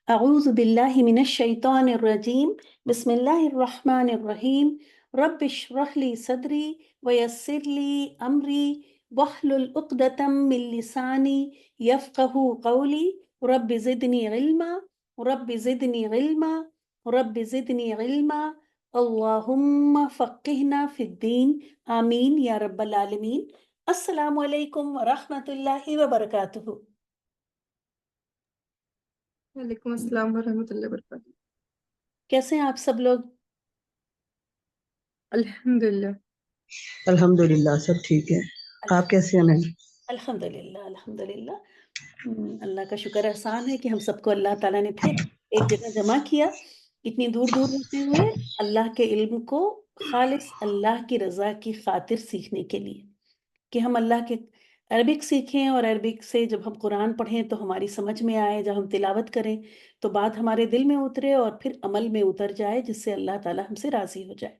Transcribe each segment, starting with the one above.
أعوذ بالله من الشيطان الرجيم بسم الله الرحمن الرحيم رب اشرح لي صدري ويسر لي أمري واحلل عقدة من لساني يفقه قولي رب زدني علما رب زدني علما رب زدني علما اللهم فقهنا في الدين آمين يا رب العالمين. السلام علیکم ورحمۃ اللہ وبرکاتہ. وعلیکم السلام ورحمۃ اللہ وبرکاتہ. کیسے ہیں آپ سب لوگ؟ الحمدللہ. الحمدللہ سب ٹھیک ہے. آپ کیسے ہیں؟ الحمدللہ الحمدللہ. اللہ کا شکر احسان ہے کہ ہم سب کو اللہ تعالیٰ نے پھر ایک جگہ جمع کیا، اتنی دور دور ہوتے ہوئے اللہ کے علم کو خالص اللہ کی رضا کی خاطر سیکھنے کے لیے، کہ ہم اللہ کے عربک سیکھیں اور عربک سے جب ہم قرآن پڑھیں تو ہماری سمجھ میں آئے، جب ہم تلاوت کریں تو بات ہمارے دل میں اترے اور پھر عمل میں اتر جائے، جس سے اللہ تعالیٰ ہم سے راضی ہو جائے.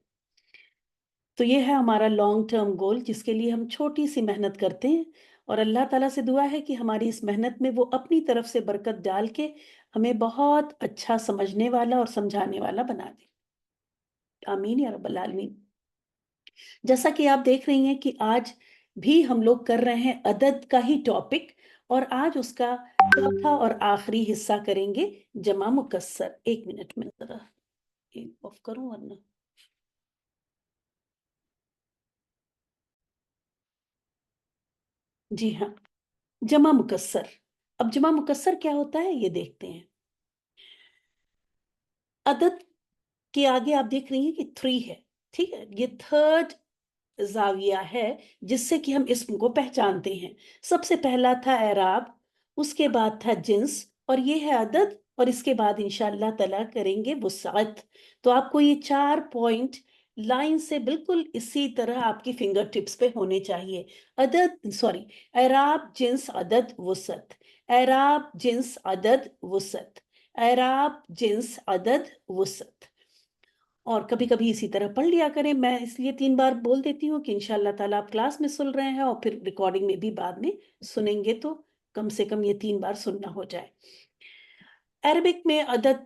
تو یہ ہے ہمارا لانگ ٹرم گول، جس کے لیے ہم چھوٹی سی محنت کرتے ہیں، اور اللہ تعالیٰ سے دعا ہے کہ ہماری اس محنت میں وہ اپنی طرف سے برکت ڈال کے ہمیں بہت اچھا سمجھنے والا اور سمجھانے والا بنا دے. آمین یا رب العالمین. جیسا کہ آپ دیکھ رہی ہیں کہ آج بھی ہم لوگ کر رہے ہیں عدد کا ہی ٹاپک، اور آج اس کا چوتھا اور آخری حصہ کریں گے جمع مکسر. ایک منٹ میں ذرا آف کروں ورنہ. جی ہاں، جمع مکسر. اب جمع مکسر کیا ہوتا ہے یہ دیکھتے ہیں. عدد کے آگے آپ دیکھ رہی ہیں کہ 3 ہے، ٹھیک ہے. یہ تھرڈ زاویہ ہے جس سے کہ ہم اسم کو پہچانتے ہیں. سب سے پہلا تھا اعراب، اس کے بعد تھا جنس، اور یہ ہے عدد، اور اس کے بعد انشاءاللہ تعالیٰ کریں گے وسعت. تو آپ کو یہ 4 پوائنٹ لائن سے بالکل اسی طرح آپ کی فنگر ٹپس پہ ہونے چاہیے. اعراب جنس عدد وسعت، اعراب جنس عدد وسعت، اعراب جنس عدد وسعت. اور کبھی کبھی اسی طرح پڑھ لیا کریں. میں اس لیے 3 بار بول دیتی ہوں کہ انشاءاللہ تعالیٰ آپ کلاس میں سن رہے ہیں اور پھر ریکارڈنگ میں بھی بعد میں سنیں گے، تو کم سے کم یہ 3 بار سننا ہو جائے. عربک میں عدد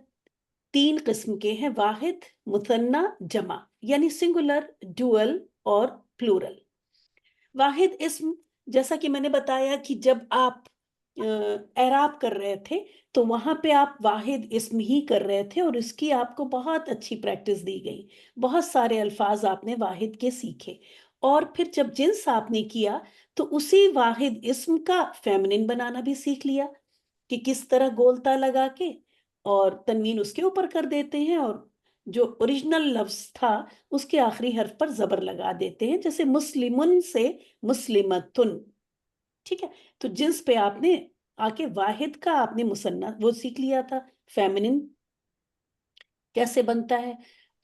3 قسم کے ہیں: واحد، مثنی، جمع، یعنی سنگولر، ڈوئل اور پلورل. واحد اسم، جیسا کہ میں نے بتایا کہ جب آپ اعراب کر رہے تھے تو وہاں پہ آپ واحد اسم ہی کر رہے تھے، اور اس کی آپ کو بہت اچھی پریکٹس دی گئی. بہت سارے الفاظ آپ نے واحد کے سیکھے، اور پھر جب جنس آپ نے کیا تو اسی واحد اسم کا فیمنن بنانا بھی سیکھ لیا، کہ کس طرح گولتا لگا کے اور تنوین اس کے اوپر کر دیتے ہیں، اور جو اوریجنل لفظ تھا اس کے آخری حرف پر زبر لگا دیتے ہیں، جیسے مسلمن سے مسلمتن. ٹھیک ہے. تو جنس پہ آپ نے آ کے واحد کا آپ نے مثنیٰ وہ سیکھ لیا تھا، فیمنن کیسے بنتا ہے.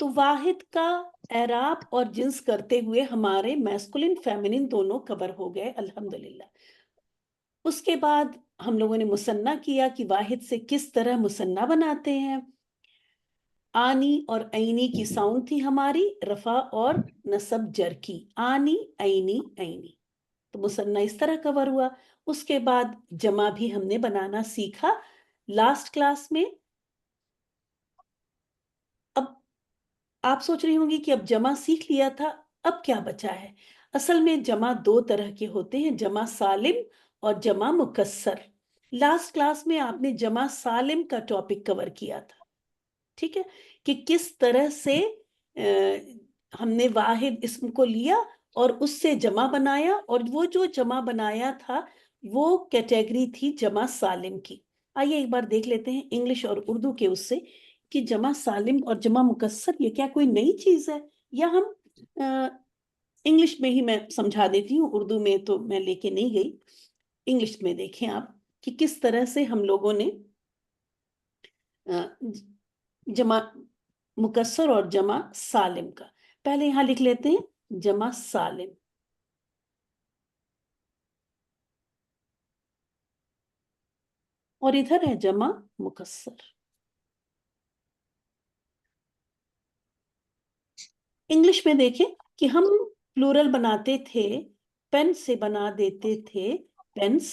تو واحد کا اعراب اور جنس کرتے ہوئے ہمارے میسکولن فیمنن دونوں کور ہو گئے الحمدللہ. اس کے بعد ہم لوگوں نے مثنیٰ کیا کہ واحد سے کس طرح مثنیٰ بناتے ہیں. آنی اور عینی کی ساؤنڈ تھی ہماری، رفع اور نصب جر کی، آنی عینی عینی. تو مثنیٰ اس طرح کور ہوا. اس کے بعد جمع بھی ہم نے بنانا سیکھا لاسٹ کلاس میں. اب آپ سوچ رہی ہوں گی کہ اب جمع سیکھ لیا تھا، اب کیا بچا ہے. اصل میں جمع 2 طرح کے ہوتے ہیں، جمع سالم اور جمع مکسر. لاسٹ کلاس میں آپ نے جمع سالم کا ٹاپک کور کیا تھا، ٹھیک ہے، کہ کس طرح سے ہم نے واحد اسم کو لیا اور اس سے جمع بنایا، اور وہ جو جمع بنایا تھا وہ کیٹیگری تھی جمع سالم کی. آئیے ایک بار دیکھ لیتے ہیں انگلش اور اردو کے اس سے کہ جمع سالم اور جمع مکسر یہ کیا کوئی نئی چیز ہے، یا ہم انگلش میں ہی میں سمجھا دیتی ہوں، اردو میں تو میں لے کے نہیں گئی. انگلش میں دیکھیں آپ کہ کس طرح سے ہم لوگوں نے جمع مکسر اور جمع سالم کا. پہلے یہاں لکھ لیتے ہیں جمع سالم، اور ادھر ہے جمع مکسر. انگلش میں دیکھیں کہ ہم پلورل بناتے تھے، پین سے بنا دیتے تھے پینس،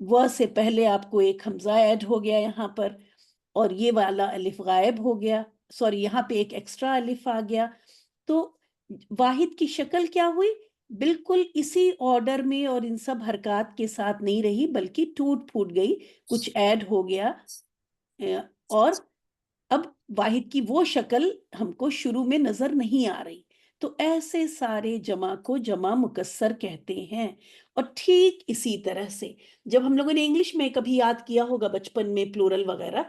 و سے پہلے آپ کو ایک حمزہ ایڈ ہو گیا یہاں پر، اور یہ والا الف غائب ہو گیا، سوری یہاں پہ ایک ایکسٹرا الف آ گیا. تو واحد کی شکل کیا ہوئی؟ بالکل اسی آرڈر میں اور ان سب حرکات کے ساتھ نہیں رہی، بلکہ ٹوٹ پھوٹ گئی، کچھ ایڈ ہو گیا. اور اب واحد کی وہ شکل ہم کو شروع میں نظر نہیں آ رہی. تو ایسے سارے جمع کو جمع مکسر کہتے ہیں. اور ٹھیک اسی طرح سے جب ہم لوگوں نے انگلش میں کبھی یاد کیا ہوگا بچپن میں پلورل وغیرہ،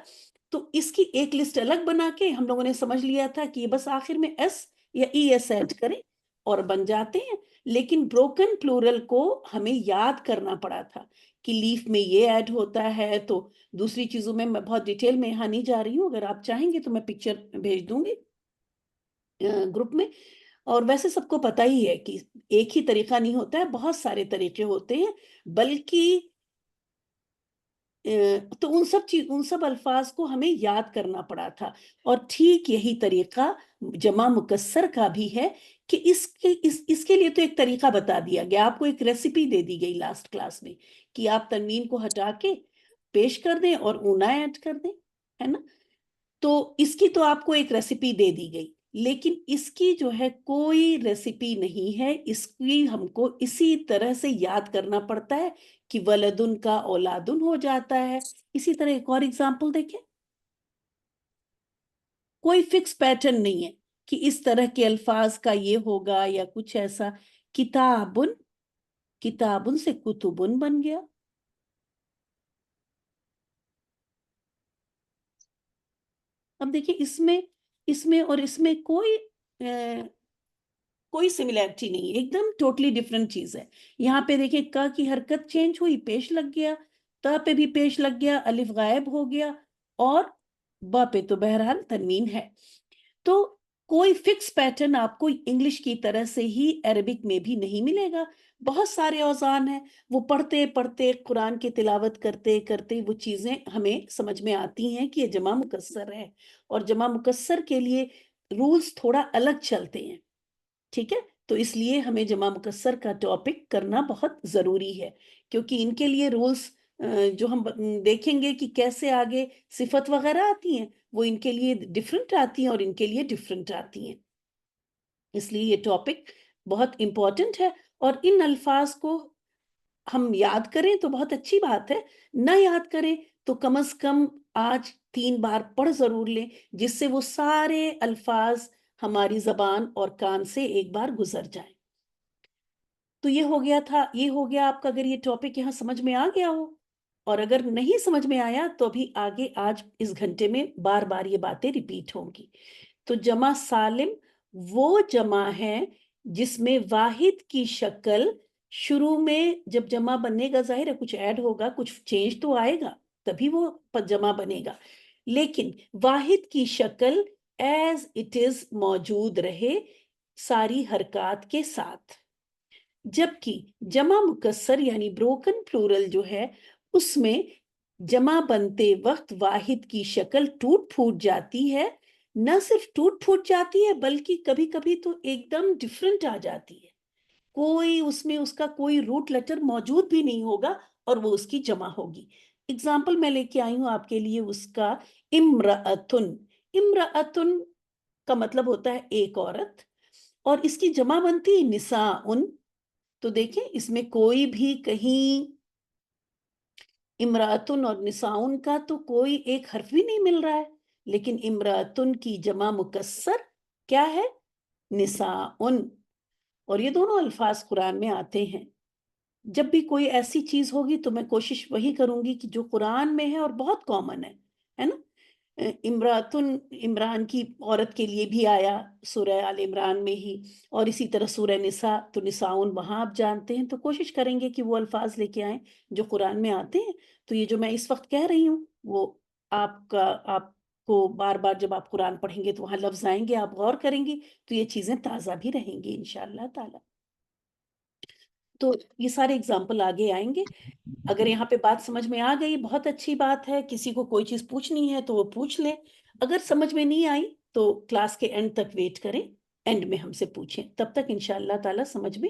تو اس کی ایک لسٹ الگ بنا کے ہم لوگوں نے سمجھ لیا تھا کہ یہ بس آخر میں ایس یا ای ایس ایڈ کریں اور بن جاتے ہیں. لیکن بروکن پلورل کو ہمیں یاد کرنا پڑا تھا کہ لیف میں یہ ایڈ ہوتا ہے. تو دوسری چیزوں میں بہت ڈیٹیل میں یہاں نہیں جا رہی ہوں، اگر آپ چاہیں گے تو میں پکچر بھیج دوں گی گروپ میں. اور ویسے سب کو پتہ ہی ہے کہ ایک ہی طریقہ نہیں ہوتا ہے، بہت سارے طریقے ہوتے ہیں. بلکہ تو ان سب الفاظ کو ہمیں یاد کرنا پڑا تھا. اور ٹھیک یہی طریقہ جمع مکسر کا بھی ہے کہ اس کے لیے تو ایک طریقہ بتا دیا گیا، آپ کو ایک ریسیپی دے دی گئی لاسٹ کلاس میں کہ آپ تنوین کو ہٹا کے پیش کر دیں اور اونا ایڈ کر دیں، ہے نا. تو اس کی تو آپ کو ایک ریسیپی دے دی گئی، لیکن اس کی جو ہے کوئی ریسیپی نہیں ہے. اس کی ہم کو اسی طرح سے یاد کرنا پڑتا ہے کہ ولدن کا اولادن ہو جاتا ہے. اسی طرح ایک اور اگزامپل دیکھیں، کوئی فکس پیٹرن نہیں ہے کہ اس طرح کے الفاظ کا یہ ہوگا یا کچھ ایسا. کتابن، کتابن سے کتبن بن گیا. اب دیکھیں اس میں اور اس میں کوئی سملیرٹی نہیں ہے، ایک دم ٹوٹلی ڈیفرنٹ چیز ہے. یہاں پہ دیکھیں کا کی حرکت چینج ہوئی، پیش لگ گیا، تا پہ بھی پیش لگ گیا، الف غائب ہو گیا، اور با پہ تو بہرحال تنوین ہے. تو کوئی فکس پیٹرن آپ کو انگلش کی طرح سے ہی عربک میں بھی نہیں ملے گا. بہت سارے اوزان ہیں، وہ پڑھتے پڑھتے قرآن کی تلاوت کرتے کرتے وہ چیزیں ہمیں سمجھ میں آتی ہیں کہ یہ جمع مکسر ہے. اور جمع مکسر کے لیے رولز تھوڑا الگ چلتے ہیں، ٹھیک ہے. تو اس لیے ہمیں جمع مکسر کا ٹاپک کرنا بہت ضروری ہے، کیونکہ ان کے لیے رولز جو ہم دیکھیں گے کہ کیسے آگے صفت وغیرہ آتی ہیں، وہ ان کے لیے ڈیفرنٹ آتی ہیں اور ان کے لیے ڈیفرنٹ آتی ہیں. اس لیے یہ ٹاپک بہت امپورٹنٹ ہے. اور ان الفاظ کو ہم یاد کریں تو بہت اچھی بات ہے، نہ یاد کریں تو کم از کم آج 3 بار پڑھ ضرور لیں، جس سے وہ سارے الفاظ ہماری زبان اور کان سے ایک بار گزر جائیں. تو یہ ہو گیا آپ کا، اگر یہ ٹاپک یہاں سمجھ میں آ گیا ہو. اور اگر نہیں سمجھ میں آیا تو بھی آگے آج اس گھنٹے میں بار بار یہ باتیں ریپیٹ ہوں گی. تو جمع سالم وہ جمع ہے جس میں واحد کی شکل شروع میں جب جمع بنے گا، ظاہر ہے کچھ ایڈ ہوگا، کچھ چینج تو آئے گا، تبھی وہ جمع بنے گا. لیکن واحد کی شکل ایز اٹ از موجود رہے ساری حرکات کے ساتھ. جبکہ جمع مکسر یعنی بروکن پلورل جو ہے، اس میں جمع بنتے وقت واحد کی شکل ٹوٹ پھوٹ جاتی ہے. نہ صرف ٹوٹ پھوٹ جاتی ہے بلکہ کبھی کبھی تو ایک دم ڈیفرنٹ آ جاتی ہے، کوئی اس میں اس کا کوئی روٹ لیٹر موجود بھی نہیں ہوگا اور وہ اس کی جمع ہوگی. اگزامپل میں لے کے آئی ہوں آپ کے لیے اس کا، امرأتن. امرأتن کا مطلب ہوتا ہے ایک عورت، اور اس کی جمع بنتی نساءن. تو دیکھیں اس میں کوئی بھی کہیں امرأتن اور نساؤن کا تو کوئی ایک حرف بھی نہیں مل رہا ہے، لیکن امرأتن کی جمع مکسر کیا ہے؟ نساؤن. اور یہ دونوں الفاظ قرآن میں آتے ہیں. جب بھی کوئی ایسی چیز ہوگی تو میں کوشش وہی کروں گی کہ جو قرآن میں ہے اور بہت کامن ہے نا. امرأتن عمران کی عورت کے لیے بھی آیا سورہ آل عمران میں ہی، اور اسی طرح سورہ نساء تو نساؤن وہاں آپ جانتے ہیں. تو کوشش کریں گے کہ وہ الفاظ لے کے آئیں جو قرآن میں آتے ہیں. تو یہ جو میں اس وقت کہہ رہی ہوں وہ آپ کو بار بار جب آپ قرآن پڑھیں گے تو وہاں لفظ آئیں گے، آپ غور کریں گی تو یہ چیزیں تازہ بھی رہیں گی انشاءاللہ تعالی. تو یہ سارے اگزامپل آگے آئیں گے. اگر یہاں پہ بات سمجھ میں آ گئی بہت اچھی بات ہے، کسی کو کوئی چیز پوچھنی ہے تو وہ پوچھ لیں. اگر سمجھ میں نہیں آئی تو کلاس کے اینڈ تک ویٹ کریں، اینڈ میں ہم سے پوچھیں، تب تک انشاءاللہ تعالی سمجھ میں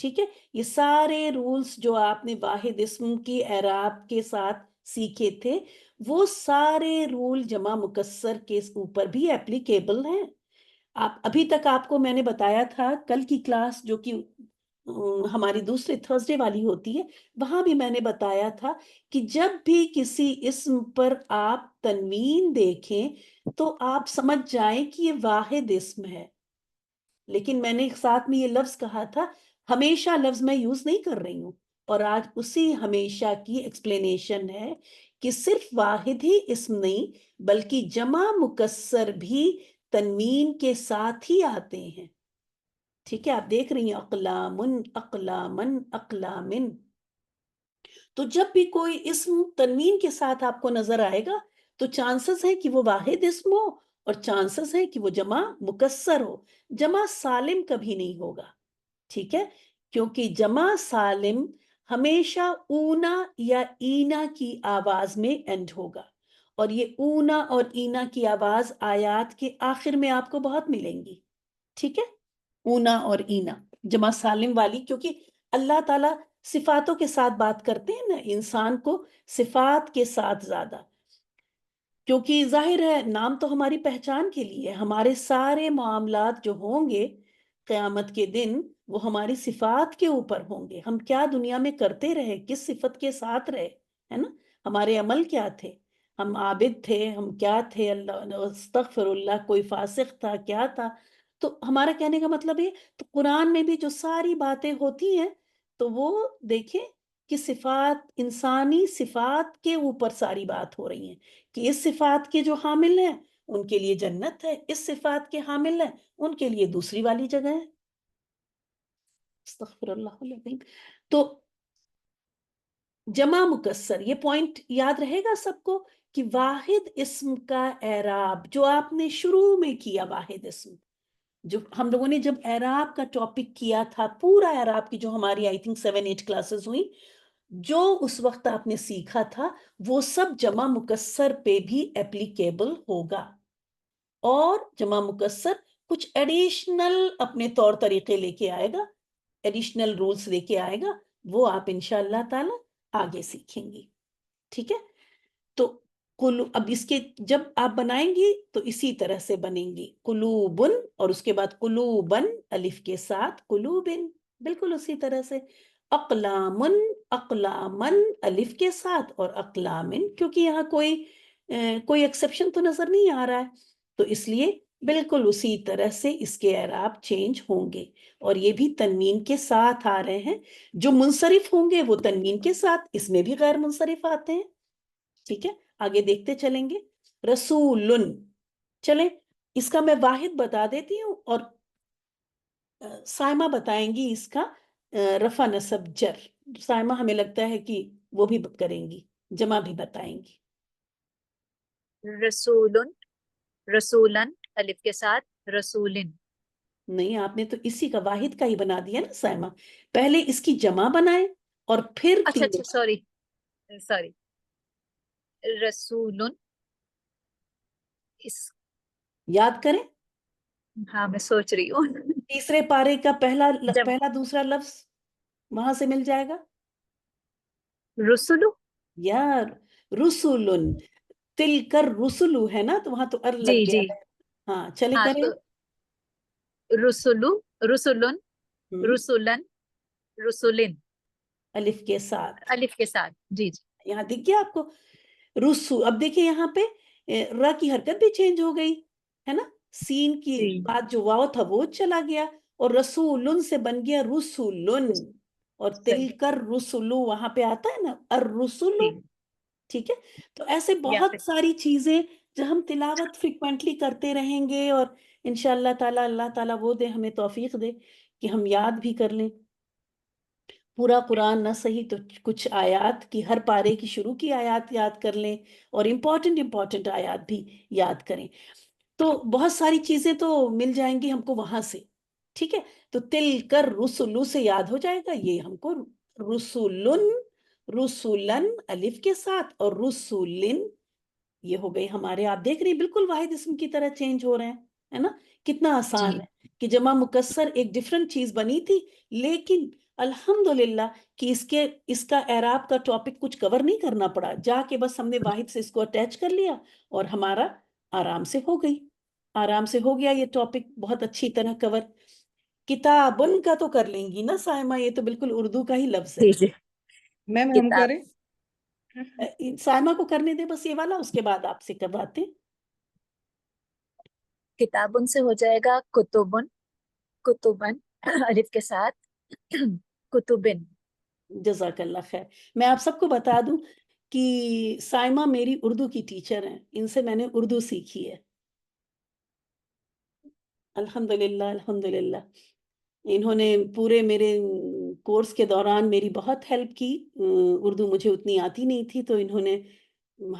ٹھیک ہے، یہ سارے رولز جو آپ نے واحد اسم کی اعراب کے ساتھ سیکھے تھے وہ سارے رول جمع مکسر کے اوپر بھی اپلیکیبل ہیں. آپ ابھی تک آپ کو میں نے بتایا تھا کل کی کلاس جو کہ ہماری دوسرے تھرسڈے والی ہوتی ہے وہاں بھی میں نے بتایا تھا کہ جب بھی کسی اسم پر آپ تنوین دیکھیں تو آپ سمجھ جائیں کہ یہ واحد اسم ہے. لیکن میں نے ساتھ میں یہ لفظ کہا تھا ہمیشہ لفظ میں یوز نہیں کر رہی ہوں اور آج اسی ہمیشہ کی ایکسپلینیشن ہے کہ صرف واحد ہی اسم نہیں بلکہ جمع مکسر بھی تنوین کے ساتھ ہی آتے ہیں. ٹھیک ہے، آپ دیکھ رہی ہیں اقلامن اقلامن اقلامن. تو جب بھی کوئی اسم تنوین کے ساتھ آپ کو نظر آئے گا تو چانسز ہے کہ وہ واحد اسم ہو اور چانسز ہے کہ وہ جمع مکسر ہو. جمع سالم کبھی نہیں ہوگا. ٹھیک ہے، کیونکہ جمع سالم ہمیشہ اونا یا اینا کی آواز میں اینڈ ہوگا اور یہ اونا اور اینا کی آواز آیات کے آخر میں آپ کو بہت ملیں گی. ٹھیک ہے، اونا اور اینا جمع سالم والی، کیونکہ اللہ تعالیٰ صفاتوں کے ساتھ بات کرتے ہیں نا، انسان کو صفات کے ساتھ زیادہ، کیونکہ ظاہر ہے نام تو ہماری پہچان کے لیے، ہمارے سارے معاملات جو ہوں گے قیامت کے دن وہ ہماری صفات کے اوپر ہوں گے. ہم کیا دنیا میں کرتے رہے، کس صفت کے ساتھ رہے، ہے نا، ہمارے عمل کیا تھے، ہم عابد تھے، ہم کیا تھے، اللہ استغفر اللہ، کوئی فاسق تھا، کیا تھا. تو ہمارا کہنے کا مطلب ہے تو قرآن میں بھی جو ساری باتیں ہوتی ہیں تو وہ دیکھیں کہ صفات، انسانی صفات کے اوپر ساری بات ہو رہی ہیں کہ اس صفات کے جو حامل ہیں ان کے لیے جنت ہے، اس صفات کے حامل ہیں ان کے لیے دوسری والی جگہ ہے. استغفر اللہ العظیم. تو جمع مکسر، یہ پوائنٹ یاد رہے گا سب کو کہ واحد اسم کا اعراب جو آپ نے شروع میں کیا، واحد اسم جو ہم لوگوں نے جب اعراب کا ٹاپک کیا تھا، پورا اعراب کی جو ہماری آئی تھنک 7-8 کلاسز ہوئی، جو اس وقت آپ نے سیکھا تھا وہ سب جمع مکسر پہ بھی اپلیکیبل ہوگا اور جمع مکسر کچھ ایڈیشنل اپنے طور طریقے لے کے آئے گا، ایڈیشنل رولز لے کے آئے گا، وہ آپ انشاءاللہ تعالی آگے سیکھیں گی. ٹھیک ہے، تو اب اس کے جب آپ بنائیں گی تو اسی طرح سے بنیں گی، قلوبن اور اس کے بعد قلوبن الف کے ساتھ قلوبن، بالکل اسی طرح سے اقلامن اقلامن الف کے ساتھ اور اقلامن، کیونکہ یہاں کوئی ایکسیپشن تو نظر نہیں آ رہا ہے تو اس لیے بالکل اسی طرح سے اس کے اعراب چینج ہوں گے اور یہ بھی تنوین کے ساتھ آ رہے ہیں. جو منصرف ہوں گے وہ تنوین کے ساتھ، اس میں بھی غیر منصرف آتے ہیں. ٹھیک ہے، آگے دیکھتے چلیں گے. رسولن، چلیں اس کا میں واحد بتا دیتی ہوں اور سائمہ بتائیں گی اس کا رفع نصب جر. سائمہ ہمیں لگتا ہے کہ وہ بھی کریں گی، جمع بھی بتائیں گی. رسولن، رسولن الف کے ساتھ رسولن. نہیں، آپ نے تو اسی کا واحد کا ہی بنا دیا نا سائمہ، پہلے اس کی جمع بنائیں اور پھر اچھا اچھا، سوری سوری، رسولن اس، یاد کریں ہاں میں سوچ رہی ہوں. تیسرے پارے کا پہلا جب دوسرا لفظ وہاں سے مل جائے گا. رسولو، یار رسولن، تل کر رسولو ہے نا تو وہاں تو ار لگ جی گیا جی ہے. ہاں چلے ہاں کریں. تو رسولو، رسولن، ہم، رسولن، رسولن الف کے ساتھ الف کے ساتھ. جی جی یہاں دکھ گیا آپ کو رسو. اب دیکھیں یہاں پہ را کی حرکت بھی چینج ہو گئی ہے نا، سین کی جی بعد جو واو تھا وہ چلا گیا اور رسولن سے بن گیا رسولن اور تل صحیح. کر رسولو وہاں پہ آتا ہے نا الرسولو. جی ٹھیک ہے، تو ایسے یا بہت پھر ساری چیزیں جو ہم تلاوت فریکوینٹلی کرتے رہیں گے اور انشاءاللہ تعالی اللہ تعالیٰ وہ دے ہمیں توفیق دے کہ ہم یاد بھی کر لیں پورا قرآن، نہ صحیح تو کچھ آیات کی، ہر پارے کی شروع کی آیات یاد کر لیں اور امپورٹنٹ آیات بھی یاد کریں. تو بہت ساری چیزیں تو مل جائیں گی ہم کو وہاں سے. ٹھیک ہے، تو تل کر رسولو سے یاد ہو جائے گا یہ ہم کو رسولن، رسولن الف کے ساتھ اور رسولن. یہ ہو گئی ہمارے، آپ دیکھ رہی ہیں بالکل واحد اسم کی طرح چینج ہو رہے ہیں، ہے نا، کتنا آسان جی ہے کہ جمع مکسر ایک ڈیفرنٹ چیز بنی تھی لیکن الحمدللہ کہ اس کا اعراب کا ٹاپک کچھ کور نہیں کرنا پڑا، جا کے بس ہم نے واحد سے اس کو اٹیچ کر لیا اور ہمارا آرام سے ہو گیا یہ ٹاپک بہت اچھی طرح کور۔ کتابن کا تو کر لیں گی نا سائمہ، یہ تو بالکل اردو کا ہی لفظ ہے۔ جی جی میم ہم کتاب کریں؟ سائمہ کو کرنے دے بس یہ والا، اس کے بعد آپ سے کرواتے ہیں۔ کتابن سے ہو جائے گا کتبن، کتبن الف کے ساتھ کتبن۔ جزاک اللہ خیر۔ میں آپ سب کو بتا دوں کہ سائمہ میری اردو کی ٹیچر ہیں، ان سے میں نے اردو سیکھی ہے، الحمدللہ الحمدللہ۔ انہوں نے پورے میرے کورس کے دوران میری بہت ہیلپ کی، اردو مجھے اتنی آتی نہیں تھی تو انہوں نے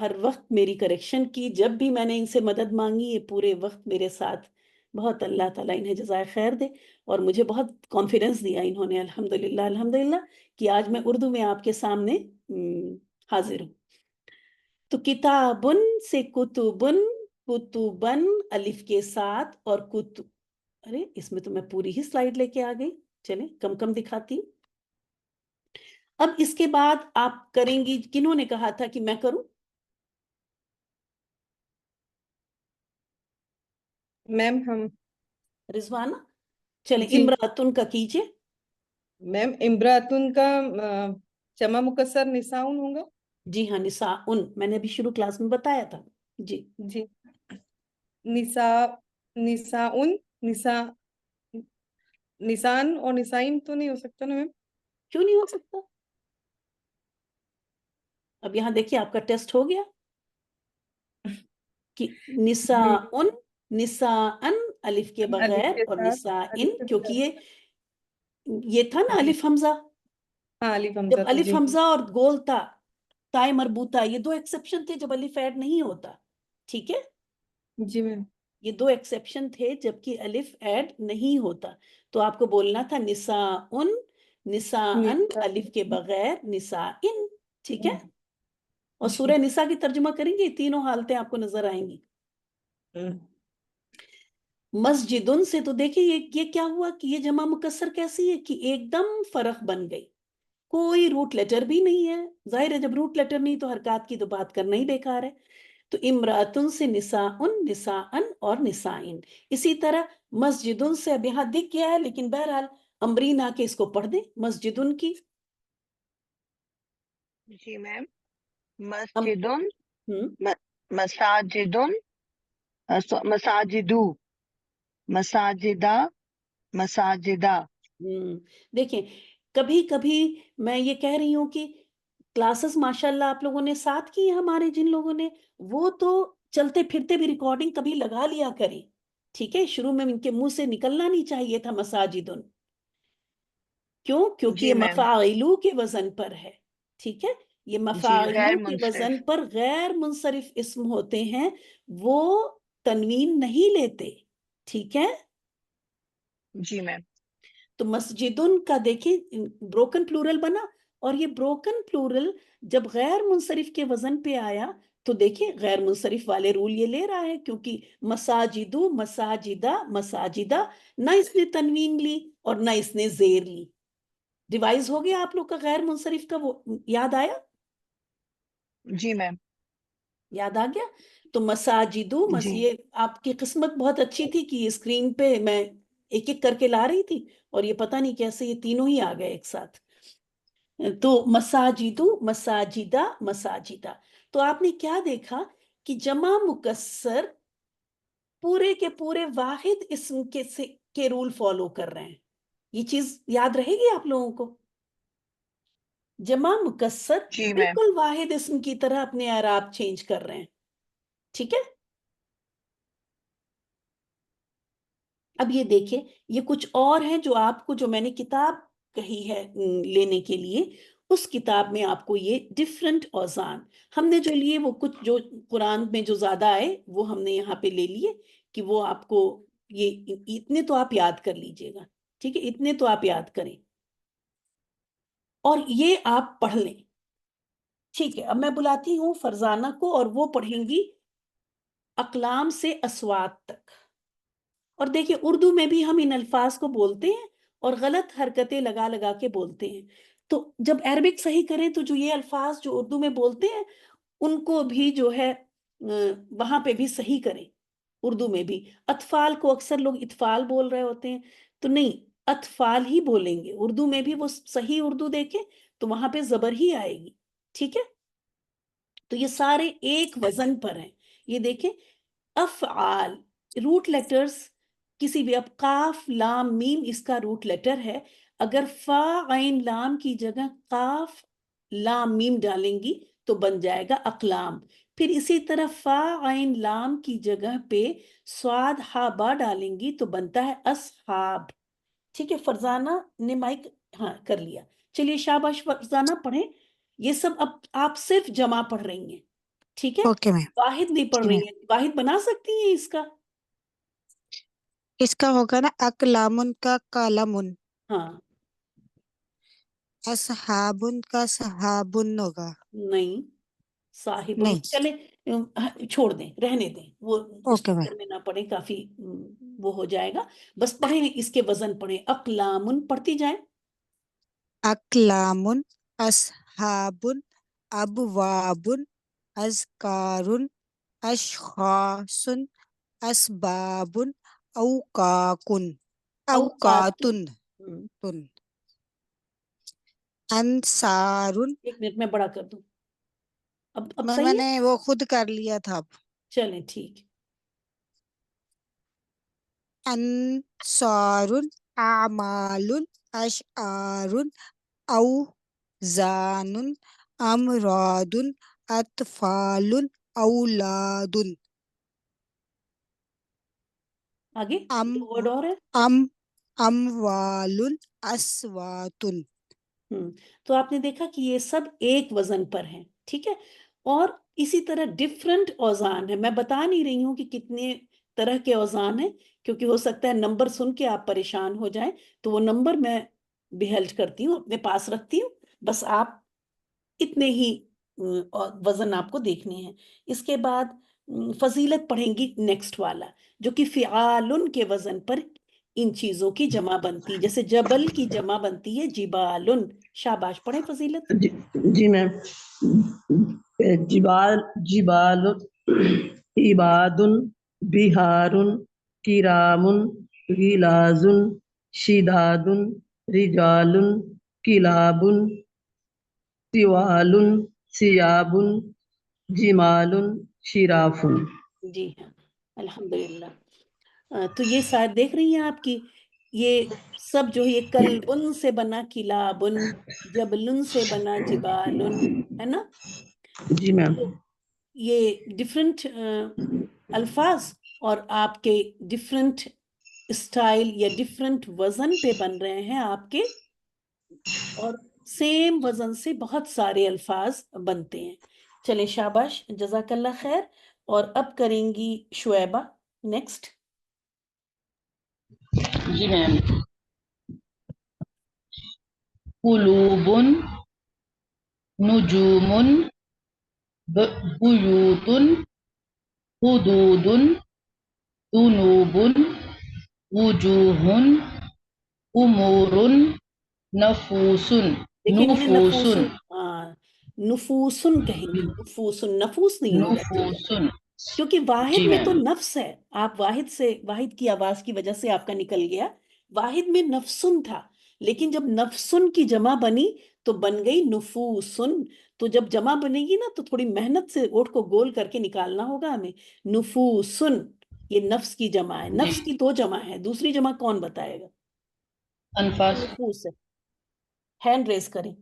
ہر وقت میری کریکشن کی، جب بھی میں نے ان سے مدد مانگی یہ پورے وقت میرے ساتھ، بہت اللہ تعالیٰ انہیں جزائے خیر دے، اور مجھے بہت کانفیڈنس دیا انہوں نے، الحمدللہ الحمدللہ، کہ آج میں اردو میں آپ کے سامنے حاضر ہوں۔ تو کتابن سے کتبن، کتبن الف کے ساتھ اور کتب، ارے اس میں تو میں پوری ہی سلائیڈ لے کے آ گئی، چلیں کم کم دکھاتی ہوں۔ اب اس کے بعد آپ کریں گی، کنہوں نے کہا تھا کہ میں کروں؟ میم ہم رضوانہ، چلیں جی امراتن کا کیجئے۔ میم امراتن کا جمع مکسر نساؤن ہوگا؟ جی ہاں، نساء، میں نے ابھی شروع کلاس میں بتایا تھا۔ جی جی نساء، نساؤن، نساء، نسان اور نسائن تو نہیں ہو سکتا نا میم؟ کیوں نہیں ہو سکتا؟ اب یہاں دیکھیے آپ کا ٹیسٹ ہو گیا کہ نساء، نساءن الف کے الف بغیر کے اور ساتھ، نسائن، الف کے کیونکہ ساتھ۔ یہ تھا نا جی الف حمزہ، ہاں الف جب حمزہ تھا الف جی۔ حمزہ اور گول تا، تائے مربوطہ، یہ دو ایکسیپشن تھے جب الف ایڈ نہیں ہوتا، ٹھیک ہے؟ جی میم یہ دو ایکسیپشن تھے جبکہ الف ایڈ نہیں ہوتا، تو آپ کو بولنا تھا نساءن، نساءن الف کے بغیر نسائن، ٹھیک ہے؟ اور سورہ نساء کی ترجمہ کریں گے، یہ تینوں حالتیں آپ کو نظر آئیں گی۔ مسجدن سے تو دیکھیں یہ کیا ہوا کہ یہ جمع مکسر کیسی ہے کہ ایک دم فرق بن گئی، کوئی روٹ لیٹر بھی نہیں ہے، ظاہر ہے جب روٹ لیٹر نہیں تو حرکات کی تو بات کرنا ہی بیکار ہے۔ تو امراتن سے نساءن، نساءن اور نسائن، اسی طرح مسجدن سے اب یہاں دکھ گیا ہے لیکن بہرحال امرین آ کے اس کو پڑھ دیں، مسجدن کی۔ جی میم، ام مسجدن، ہم مساجدن، مساجدو، مساجدہ، مساجدہ۔ دیکھیں کبھی کبھی میں یہ کہہ رہی ہوں کہ کلاسز ماشاءاللہ آپ لوگوں نے ساتھ کی ہیں، ہمارے جن لوگوں نے، وہ تو چلتے پھرتے بھی ریکارڈنگ کبھی لگا لیا کریں، ٹھیک ہے؟ شروع میں ان کے منہ سے نکلنا نہیں چاہیے تھا مساجدن، کیوں؟ کیونکہ جی یہ میم، مفاعلو کے وزن پر ہے، ٹھیک ہے؟ یہ جی غیر مفاعلو کے وزن منصرف۔ پر غیر منصرف اسم ہوتے ہیں، وہ تنوین نہیں لیتے، ٹھیک ہے؟ جی میم، تو مسجدن کا دیکھیں بروکن پلورل بنا، اور یہ بروکن پلورل جب غیر منصرف کے وزن پہ آیا تو دیکھیں غیر منصرف والے رول یہ لے رہا ہے، کیونکہ مساجدو، مساجدہ، مساجدہ، نہ اس نے تنوین لی اور نہ اس نے زیر لی، ریوائز ہو گیا آپ لوگ کا غیر منصرف کا، وہ یاد آیا؟ جی میم، یاد آ گیا؟ تو مساجدو، جی یہ آپ کی قسمت بہت اچھی تھی کہ اسکرین پہ میں ایک ایک کر کے لا رہی تھی اور یہ پتہ نہیں کیسے یہ تینوں ہی آ گئے ایک ساتھ۔ تو مساجدو، مساجدہ، مساجدہ، تو آپ نے کیا دیکھا کہ جمع مکسر پورے کے پورے واحد اسم کے رول فالو کر رہے ہیں، یہ چیز یاد رہے گی آپ لوگوں کو؟ جمع مکسر جی میم، بالکل واحد اسم کی طرح اپنے اعراب چینج کر رہے ہیں، ٹھیک ہے؟ اب یہ دیکھیں یہ کچھ اور ہیں جو آپ کو، جو میں نے کتاب کہی ہے لینے کے لیے، اس کتاب میں آپ کو یہ ڈیفرنٹ اوزان ہم نے جو لیے، وہ کچھ جو قرآن میں جو زیادہ آئے وہ ہم نے یہاں پہ لے لیے کہ وہ آپ کو یہ اتنے تو آپ یاد کر لیجئے گا، ٹھیک ہے؟ اتنے تو آپ یاد کریں اور یہ آپ پڑھ لیں، ٹھیک ہے؟ اب میں بلاتی ہوں فرزانہ کو اور وہ پڑھیں گی اقلام سے اسوات تک، اور دیکھیں اردو میں بھی ہم ان الفاظ کو بولتے ہیں اور غلط حرکتیں لگا لگا کے بولتے ہیں. تو جب عربک صحیح کریں تو جو یہ الفاظ جو اردو میں بولتے ہیں ان کو بھی جو ہے وہاں پہ بھی صحیح کریں. اردو میں بھی اطفال کو اکثر لوگ اطفال بول رہے ہوتے ہیں، تو نہیں، اطفال ہی بولیں گے. اردو میں بھی وہ صحیح اردو دیکھیں تو وہاں پہ زبر ہی آئے گی. ٹھیک ہے، تو یہ سارے ایک وزن پر ہیں. یہ دیکھیں افعال روٹ لیٹرز کسی بھی، اب قاف لام میم اس کا روٹ لیٹر ہے. اگر فا عین لام کی جگہ قاف لام میم ڈالیں گی تو بن جائے گا اقلام. پھر اسی طرح فا عین لام کی جگہ پہ سواد ہا با ڈالیں گی تو بنتا ہے اصحاب. ٹھیک ہے، فرزانہ نے مائک ہاں کر لیا. چلیے شاباش فرزانہ پڑھیں. یہ سب اب آپ صرف جمع پڑھ رہی ہیں. ٹھیک ہے، اوکے میم. واحد نہیں پڑھ جی رہی میم. ہیں. واحد بنا سکتی ہیں اس کا؟ اس کا ہوگا نا اقلامن کا کالمن، ہاں اصحابن کا صحابن ہوگا. نہیں، صاحب نہیں. چلے چھوڑ دیں، رہنے دیں، وہ اس اوکے میم. چکر میں نہ پڑھیں، کافی وہ ہو جائے گا. بس پڑھیں، اس کے وزن پڑھیں. اقلامن پڑھتی جائیں. اقلامن، اصحابن، ابوابن، اذکارن، اشخاصن، اسبابن، اوقاکن، اوقاتن. اوقاتن، تن، انصارن. ایک منٹ میں بڑا کر دوں. اب میں صحیح ہے. نے وہ خود کر لیا تھا. اب چلیں ٹھیک. انصارن، اعمالن، اشعارن، اوزانن، امرادن، اطفالن، اولادن، آگے ام دو ورڈ اور ہے. ام اموالن، اسواتن. تو آپ نے دیکھا کہ یہ سب ایک وزن پر ہیں. ٹھیک ہے، اور اسی طرح ڈفرنٹ اوزان ہے. میں بتا نہیں رہی ہوں کہ کتنے طرح کے اوزان ہیں، کیونکہ ہو سکتا ہے نمبر سن کے آپ پریشان ہو جائیں، تو وہ نمبر میں بیہلٹ کرتی ہوں، اپنے پاس رکھتی ہوں. بس آپ اتنے ہی وزن آپ کو دیکھنے ہیں. اس کے بعد فضیلت پڑھیں گی نیکسٹ والا، جو کہ فعالن کے وزن پر ان چیزوں کی جمع بنتی. جیسے جبل کی جمع بنتی ہے جبالن. شاباش پڑھیں فضیلت. جی میم. جبال، جبال، عباد، بہار، کرام، غلاظ، شداد، رجال، کلاب، طوال، ثیاب، جمال، شراف. جی ہاں، الحمدللہ. تو یہ شاید دیکھ رہی ہیں آپ کی، یہ سب جو ہے یہ کلبن سے بنا کلابن، جبلن سے بنا جبالن، ہے نا. جی میم. تو یہ ڈفرنٹ الفاظ اور آپ کے ڈفرنٹ اسٹائل یا ڈفرنٹ وزن پہ بن رہے ہیں آپ کے، اور سیم وزن سے بہت سارے الفاظ بنتے ہیں. چلیں شاباش، جزاک اللہ خیر. اور اب کریں گی شعیبہ نیکسٹ. جی میم. قلوب، نجوم، بیوت، حدود، ذنوب، وجوہ، امور، نفوس. دیکھیں انہوں نے نفوس. نفوسن، نفوسن کہیں گے، نفوسن، نفوس نہیں ہوگا. ٹھیک ہے، نفوس. کیونکہ واحد جی میں تو میم. نفس ہے. آپ واحد سے، واحد کی آواز کی وجہ سے آپ کا نکل گیا. واحد میں نفسن تھا، لیکن جب نفسن کی جمع بنی تو بن گئی نفوسن. تو جب جمع بنے گی نا تو تھوڑی محنت سے اوٹ کو گول کر کے نکالنا ہوگا ہمیں. نفوسن یہ نفس کی جمع ہے. جی. نفس کی دو جمع ہے، دوسری جمع کون بتائے گا؟ انفاس. نفوس ہے. ہینڈ ریز کریں.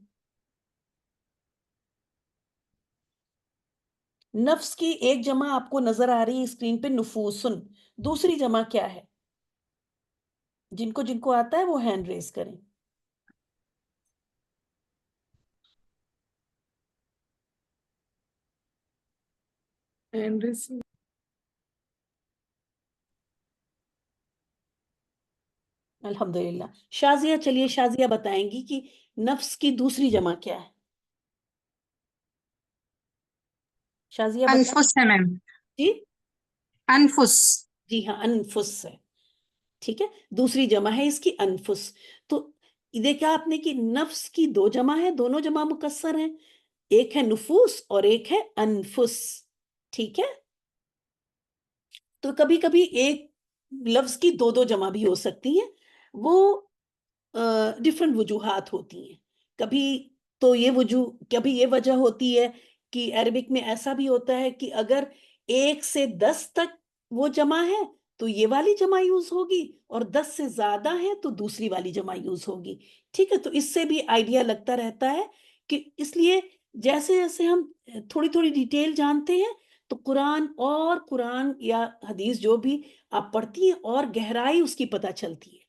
نفس کی ایک جمع آپ کو نظر آ رہی ہے اسکرین پہ، نفوسن. دوسری جمع کیا ہے؟ جن کو آتا ہے وہ ہینڈ ریز کریں. اینڈرسن. الحمدللہ. شازیہ، چلیے شازیہ بتائیں گی کہ نفس کی دوسری جمع کیا ہے. شازیہ بتائیں. انفس ہے میم. جی انفس. جی ہاں، انفس ہے. ٹھیک ہے. دوسری جمع ہے اس کی انفس. تو دیکھا آپ نے کہ نفس کی 2 جمع ہے, دونوں جمع مکسر ہیں, ایک ہے نفوس اور ایک ہے انفس. ٹھیک ہے. تو کبھی کبھی ایک لفظ کی 2 جمع بھی ہو سکتی ہیں, وہ ڈفرنٹ وجوہات ہوتی ہیں. کبھی تو کبھی یہ وجہ ہوتی ہے کہ عربک میں ایسا بھی ہوتا ہے کہ اگر 1 سے 10 تک وہ جمع ہے تو یہ والی جمع یوز ہوگی, اور 10 سے زیادہ ہے تو دوسری والی جمع یوز ہوگی. ٹھیک ہے. تو اس سے بھی آئیڈیا لگتا رہتا ہے کہ اس لیے جیسے جیسے ہم تھوڑی تھوڑی ڈیٹیل جانتے ہیں تو قرآن یا حدیث جو بھی آپ پڑھتی ہیں اور گہرائی اس کی پتہ چلتی ہے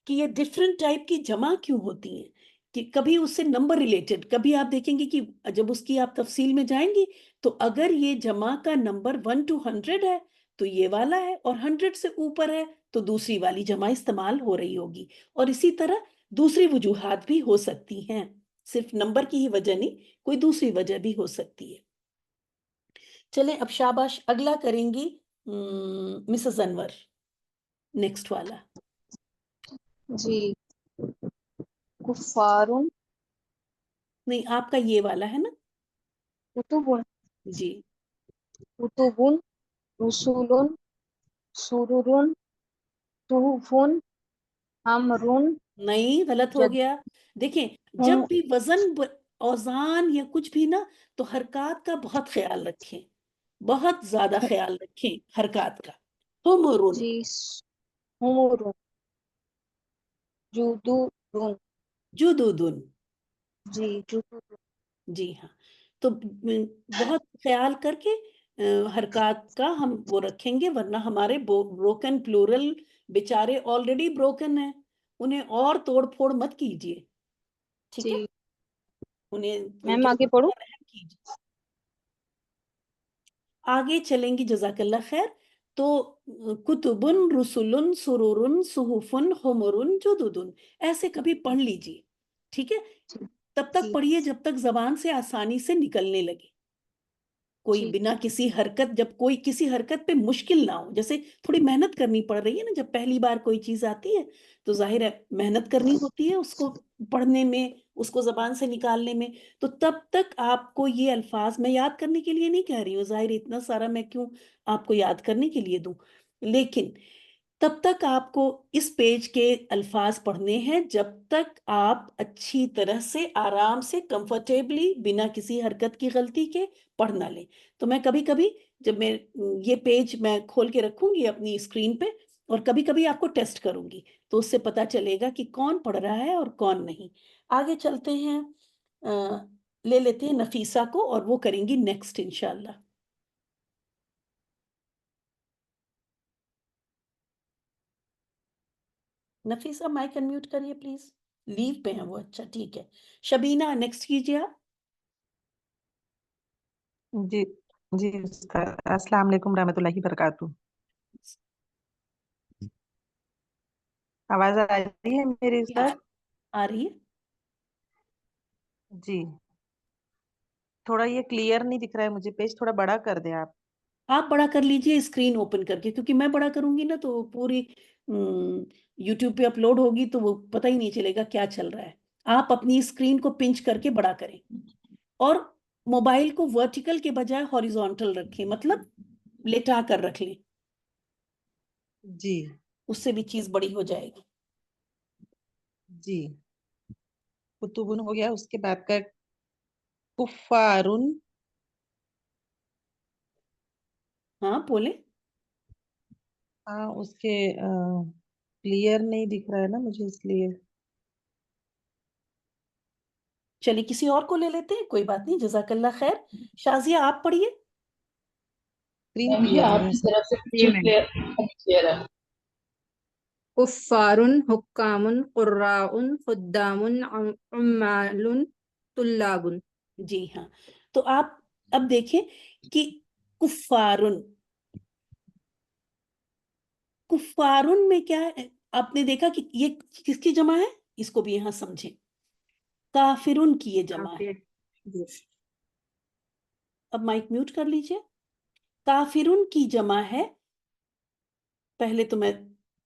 کہ یہ ڈفرنٹ ٹائپ کی جمع کیوں ہوتی ہیں. کہ کبھی اس سے نمبر ریلیٹڈ, کبھی آپ دیکھیں گے کہ جب اس کی آپ تفصیل میں جائیں گی تو اگر یہ جمع کا نمبر 1 to 100 ہے تو یہ والا ہے, اور 100 سے اوپر ہے تو دوسری والی جمع استعمال ہو رہی ہوگی. اور اسی طرح دوسری وجوہات بھی ہو سکتی ہیں, صرف نمبر کی ہی وجہ نہیں, کوئی دوسری وجہ بھی ہو سکتی ہے. چلیں اب شاباش, اگلا کریں گی مسز انور, نیکسٹ والا. جی کفارن نہیں, آپ کا یہ والا ہے نا. کتب جی کتب رسول سرور صحف امر نہیں, غلط ہو گیا. دیکھیں جب بھی وزن اوزان یا کچھ بھی نا, تو حرکات کا بہت خیال رکھیں, بہت زیادہ خیال رکھیں حرکات کا. حمرن, جی حمر جدود جدودن. جی جدود جی ہاں. تو بہت خیال کر کے حرکات کا ہم وہ رکھیں گے, ورنہ ہمارے بروکن پلورل بیچارے آلریڈی بروکن ہیں, انہیں اور توڑ پھوڑ مت کیجیے. ٹھیک ہے. جی انہیں ان میم کے آگے پڑھوں. رحم کیجیے. آگے چلیں گی, جزاک اللہ خیر. تو کتبن رسولن سرورن صحفن حمرن جدودن, ایسے کبھی پڑھ لیجیے. ٹھیک ہے. تب تک جی پڑھیے جب تک زبان سے آسانی سے نکلنے لگے, کوئی جی بنا کسی حرکت, جب کوئی کسی حرکت پہ مشکل نہ ہو. جیسے تھوڑی محنت کرنی پڑ رہی ہے نا, جب پہلی بار کوئی چیز آتی ہے تو ظاہر ہے محنت کرنی ہوتی ہے اس کو پڑھنے میں, اس کو زبان سے نکالنے میں. تو تب تک آپ کو یہ الفاظ, میں یاد کرنے کے لیے نہیں کہہ رہی ہوں, ظاہر اتنا سارا میں کیوں آپ کو یاد کرنے کے لیے دوں, لیکن تب تک آپ کو اس پیج کے الفاظ پڑھنے ہیں جب تک آپ اچھی طرح سے آرام سے کمفرٹیبلی بنا کسی حرکت کی غلطی کے پڑھ نہ لیں. تو میں کبھی کبھی جب میں یہ پیج میں کھول کے رکھوں گی اپنی اسکرین پہ, اور کبھی کبھی آپ کو ٹیسٹ کروں گی, تو اس سے پتا چلے گا کہ کون پڑھ رہا ہے اور کون نہیں. آگے چلتے ہیں, لے لیتے ہیں نفیسہ کو, اور وہ کریں گی نیکسٹ انشاءاللہ. نفیسہ مائک انمیوٹ کریے پلیز, لیو پہ ہیں وہ. اچھا ٹھیک ہے. شبینہ نیکسٹ کیجیے آپ. جی جی السلام علیکم رحمۃ اللہ وبرکاتہ. آواز آ رہی ہے میری ہاں, سر؟ آ رہی ہے. جی تھوڑا یہ کلیئر نہیں دکھ رہا ہے مجھے, پیج تھوڑا بڑا کر دیں آپ. آپ بڑا کر لیجئے اسکرین اوپن کر کے, کیونکہ میں بڑا کروں گی نا تو پوری یوٹیوب پہ اپلوڈ ہوگی تو وہ پتہ ہی نہیں چلے گا کیا چل رہا ہے. آپ اپنی اسکرین کو پنچ کر کے بڑا کریں, اور موبائل کو ورٹیکل کے بجائے ہاریزونٹل رکھیں, مطلب لٹا کر رکھ لیں, جی اس سے بھی چیز بڑی ہو جائے گی. جی کتبن ہو گیا, اس کے بعد کا کفارن. ہاں بولیں. ہاں اس کے کلیئر نہیں دکھ رہا ہے نا مجھے, اس لیے. چلیے کسی اور کو لے لیتے ہیں, کوئی بات نہیں, جزاک اللہ خیر. شازیہ آپ پڑھیے. اسکرین جی کلیئر آپ نہیں ہے کی سر. طرف سے جی بالکل میم. کلیئر ہے. کفار حکام قراء خدام عمال طلاب. جی ہاں. تو آپ اب دیکھیں کہ کفارن, کفارن میں کیا ہے, آپ نے دیکھا کہ یہ کس کی جمع ہے, اس کو بھی یہاں سمجھیں. کافرن کی یہ جمع ہے. جی اب مائک میوٹ کر لیجئے. کافرن کی جمع ہے, پہلے تو میں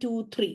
2 3।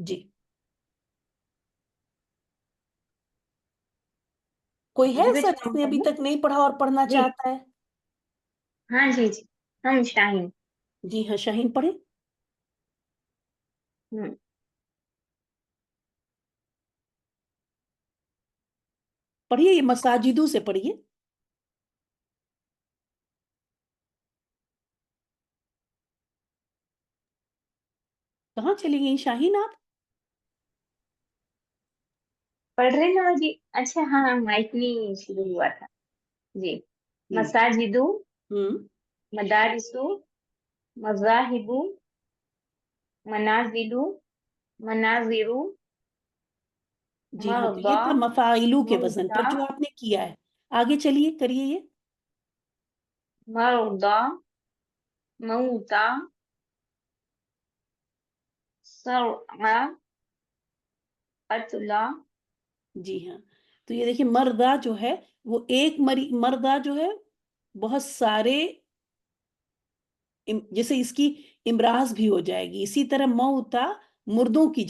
جی کوئی ہے جی سر جس نے ابھی تک نہیں پڑھا اور پڑھنا جی چاہتا ہے؟ ہاں جی جی ہم شاہین. جی ہاں شاہین پڑھے. ہم، پڑھیے یہ مساجدو سے پڑھیے. کہاں چلی گئی شاہین آپ؟ پڑھ رہے نا جی. اچھا ہاں مائک نہیں شروع ہوا تھا جی. مساجدو ہوں مدارسو مذاہبو منازلو مناظرو جی ہاں تو یہ مرضا تھا مفاعلو کے وزن پر موتا جو آپ نے کیا ہے. آگے چلیے کریے یہ. مرضا موتا سرعا قتلا. جی ہاں تو یہ دیکھیے مردا جو ہے وہ ایک مردا جو ہے بہت سارے جیسے اس کی امراض بھی ہو جائے گی. اسی طرح موتا مردوں کی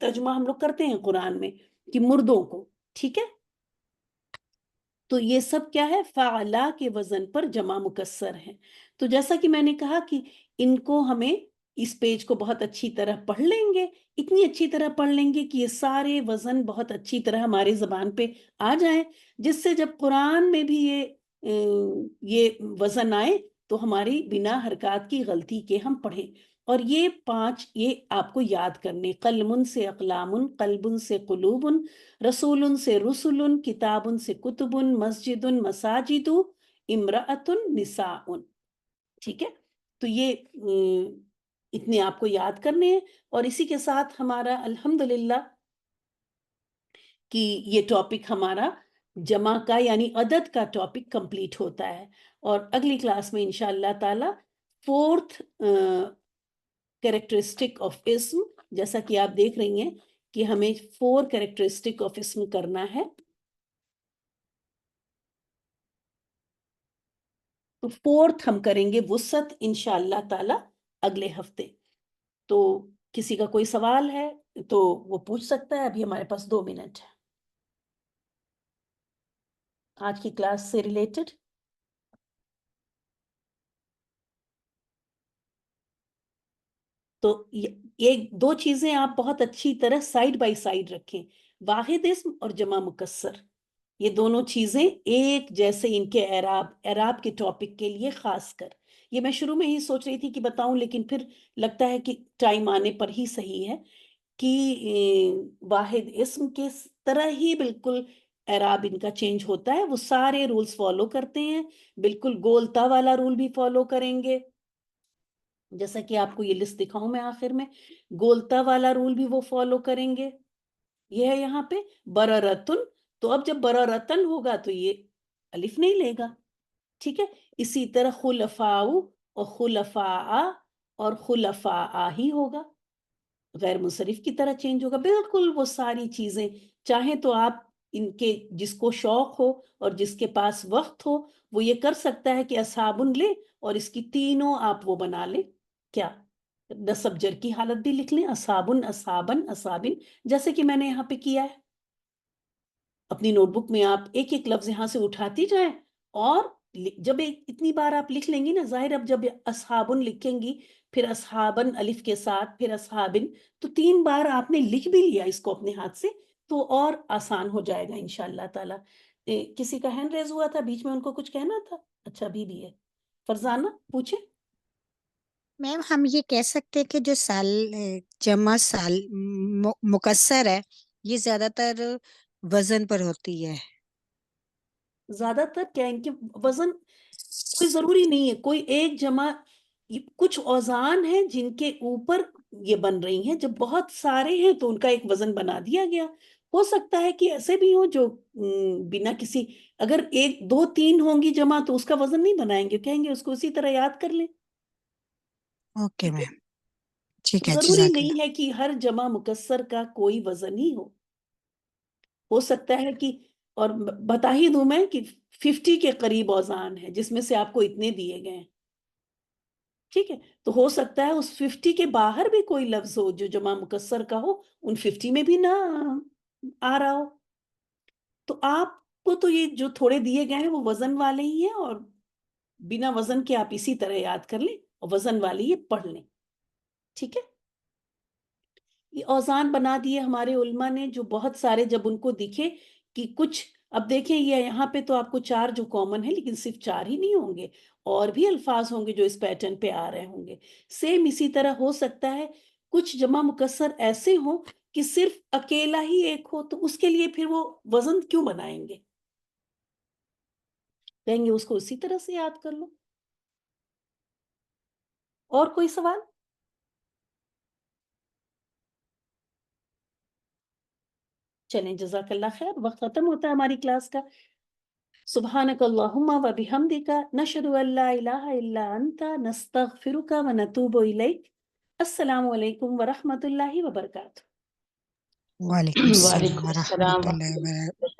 ترجمہ ہم لوگ کرتے ہیں قرآن میں کہ مردوں کو. ٹھیک ہے تو یہ سب کیا ہے فعلا کے وزن پر جمع مکسر ہے. تو جیسا کہ میں نے کہا کہ ان کو ہمیں اس پیج کو بہت اچھی طرح پڑھ لیں گے. اتنی اچھی طرح پڑھ لیں گے کہ یہ سارے وزن بہت اچھی طرح ہمارے زبان پہ آ جائیں جس سے جب قرآن میں بھی یہ وزن آئے تو ہماری بنا حرکات کی غلطی کے ہم پڑھیں. اور یہ 5 یہ آپ کو یاد کرنے. قلم سے اقلام، قلب سے قلوب، رسول سے رسل، کتاب سے کتب، مسجد مساجد، امرأۃ نساء. ٹھیک ہے تو یہ اتنے آپ کو یاد کرنے ہیں. اور اسی کے ساتھ ہمارا الحمدللہ کہ یہ ٹاپک ہمارا جمع کا یعنی عدد کا ٹاپک کمپلیٹ ہوتا ہے. اور اگلی کلاس میں انشاءاللہ تعالی 4th کریکٹرسٹک آف اسم، جیسا کہ آپ دیکھ رہی ہیں کہ ہمیں 4 کریکٹرسٹک آف اسم کرنا ہے. تو 4th ہم کریں گے وسعت انشاءاللہ تعالی اگلے ہفتے. تو کسی کا کوئی سوال ہے تو وہ پوچھ سکتا ہے. ابھی ہمارے پاس 2 منٹ ہے آج کی کلاس سے ریلیٹڈ. تو ایک 2 چیزیں آپ بہت اچھی طرح سائیڈ بائی سائیڈ رکھیں. واحد اسم اور جمع مکسر یہ دونوں چیزیں ایک جیسے ان کے اعراب کے ٹاپک کے لیے خاص کر. یہ میں شروع میں ہی سوچ رہی تھی کہ بتاؤں لیکن پھر لگتا ہے کہ ٹائم آنے پر ہی صحیح ہے کہ واحد اسم کے طرح ہی بالکل اعراب ان کا چینج ہوتا ہے. وہ سارے رولز فالو کرتے ہیں. بالکل گولتا والا رول بھی فالو کریں گے جیسا کہ آپ کو یہ لسٹ دکھاؤں میں آخر میں. گولتا والا رول بھی وہ فالو کریں گے. یہ ہے یہاں پہ بررتن. تو اب جب بررتن ہوگا تو یہ الف نہیں لے گا. ٹھیک ہے اسی طرح خلفاء اور خلفاء اور خلفاء ہی ہوگا. غیر منصرف کی طرح چینج ہوگا. بالکل وہ ساری چیزیں چاہیں تو آپ ان کے جس کو شوق ہو اور جس کے پاس وقت ہو وہ یہ کر سکتا ہے کہ اصحابن لے اور اس کی تینوں آپ وہ بنا لیں. کیا نصب جر کی حالت بھی لکھ لیں اصحابن اصحابن اصحابن جیسے کہ میں نے یہاں پہ کیا ہے. اپنی نوٹ بک میں آپ ایک ایک لفظ یہاں سے اٹھاتی جائیں اور جب اتنی بار آپ لکھ لیں گی نا ظاہر اب جب اصحابن لکھیں گی پھر اصحابن الف کے ساتھ پھر اصحابن تو 3 بار آپ نے لکھ بھی لیا اس کو اپنے ہاتھ سے تو اور آسان ہو جائے گا انشاءاللہ تعالی. کسی کا ہینڈ ریز ہوا تھا بیچ میں ان کو کچھ کہنا تھا. اچھا ابھی بھی ہے. فرزانہ پوچھیں. میم ہم یہ کہہ سکتے ہیں کہ جو سال جمع سال مکسر ہے یہ زیادہ تر وزن پر ہوتی ہے. زیادہ تر کیا ان کے وزن کوئی ضروری نہیں ہے. کوئی ایک جمع کچھ اوزان ہیں جن کے اوپر یہ بن رہی ہیں. جب بہت سارے ہیں تو ان کا ایک وزن بنا دیا گیا. ہو سکتا ہے کہ ایسے بھی ہوں جو بنا کسی اگر 1 2 3 ہوں گی جمع تو اس کا وزن نہیں بنائیں گے. کہیں گے اس کو اسی طرح یاد کر لیں. اوکے میم ٹھیک ہے ضروری جزاک اللہ. نہیں ہے کہ ہر جمع مکسر کا کوئی وزن ہی ہو سکتا ہے کہ اور بتا ہی دوں میں کہ 50 کے قریب اوزان ہے جس میں سے آپ کو اتنے دیے گئے ہیں. ٹھیک ہے، تو ہو سکتا ہے اس 50 کے باہر بھی کوئی لفظ ہو جو جمع مکسر کا ہو، ان 50 میں بھی نہ آ رہا ہو. تو آپ کو تو یہ جو تھوڑے دیے گئے ہیں وہ وزن والے ہی ہیں، اور بنا وزن کے آپ اسی طرح یاد کر لیں اور وزن والے یہ پڑھ لیں. ٹھیک ہے، یہ اوزان بنا دیے ہمارے علماء نے، جو بہت سارے جب ان کو دکھے کہ کچھ، اب دیکھیں یہ یہاں پہ تو آپ کو 4 جو کامن ہے، لیکن صرف 4 ہی نہیں ہوں گے، اور بھی الفاظ ہوں گے جو اس پیٹرن پہ آ رہے ہوں گے. سیم اسی طرح ہو سکتا ہے کچھ جمع مکسر ایسے ہوں کہ صرف اکیلا ہی ایک ہو، تو اس کے لیے پھر وہ وزن کیوں بنائیں گے؟ کہیں گے اس کو اسی طرح سے یاد کر لو. اور کوئی سوال؟ چلیں، جزاک اللہ خیر. وقت ختم ہوتا ہے ہماری کلاس کا. سبحانک اللہم و بحمدک، نشہد ان لا الہ الا انت، نستغفرک و نتوب الیک. السلام علیکم ورحمۃ اللہ وبرکاتہ. وعلیکم السلام وعلیکم ورحمۃ السلام اللہ وبرکاتہ.